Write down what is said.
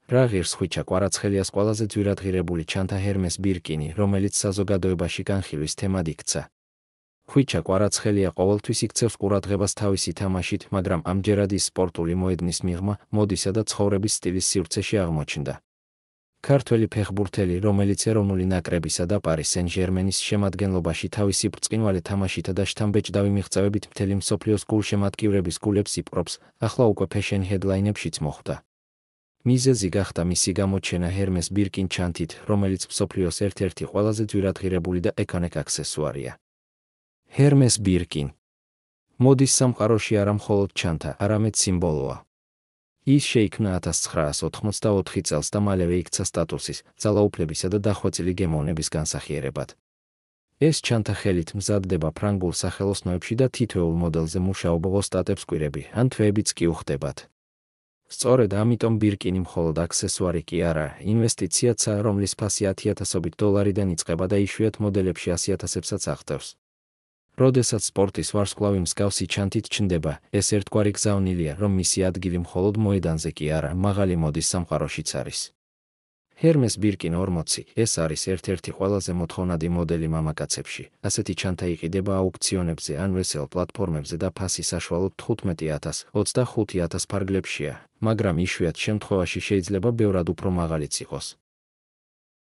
რა ღირს ხვიჩა კვარაცხელიას ყველაზე ძვირადღირებული ჩანთა ჰერმეს ბირკინი, რომელიც საზოგადოებაში განხილვის თემად იქცა. ხვიჩა კვარაცხელია ყოველთვის იქცევს ყურადღებას თავისი თამაშით, მაგრამ ამჯერად ის სპორტული მოედნის მიღმა, მოდისა და ცხოვრების სტილის სივრცეში აღმოჩნდა. ქართველი ფეხბურთელი, რომელიც ეროვნული ნაკრებისა და პარის სენ-ჟერმენის შემადგენლობაში თავისი ბრწყინვალე თამაშითა და შთამბეჭდავი მიღწევებით მთელი მსოფლიოს გულშემატკივრების გულებს იპყრობს, ახლა უკვე ფეშენ ჰედლაინებშიც მოხვდა. მიზეზი გახდა მისი გამოჩენა ჰერმეს ბირკინ ჩანთით, რომელიც მსოფლიოს ერთ-ერთი ყველაზე ძვირადღირებული და ეკონეკ აქსესუარია. ჰერმეს ბირკინ მოდის სამყაროში არა მხოლოდ ჩანთა, არამედ სიმბოლოა. ის შეიქმნა 1984 წელს და მალევე იქცა სტატუსის, ძალაუფლებისა და დახვეწილი გემოვნების განსახიერებად. ეს ჩანთა ხელით მზადდება ფრანგულ სახელოსნოებში და თითოეულ მოდელზე მუშაობა ოსტატებს კვირები ან თვეებიც კი უხდებათ. სწორედ ამიტომ ბირკინი მხოლოდ აქსესუარი კი არა, ინვესტიციაცაა, რომლის ფასი $10,000-დან იწყება და იშვიათ მოდელებში $100,000-ებსაც აღწევს. როდესაც სპორტის ვარსკვლავი მსგავსი ჩანთით ჩნდება, ეს ერთგვარი გზავნილია, რომ მისი ადგილი მხოლოდ მოედანზე კი არა, მაღალი მოდის სამყაროშიც არის. ჰერმეს ბირკინ 40, ეს არის ერთ-ერთი ყველაზე მოთხოვნადი მოდელი მამაკაცებში. ასეთი ჩანთა იყიდება აუქციონებზე ან ვესელ პლატფორმებზე და ფასი საშუალოდ 15,000-25,000 ფარგლებშია, მაგრამ იშვიათ შემთხვევაში შეიძლება ბევრად უფრო მაღალიც იყოს.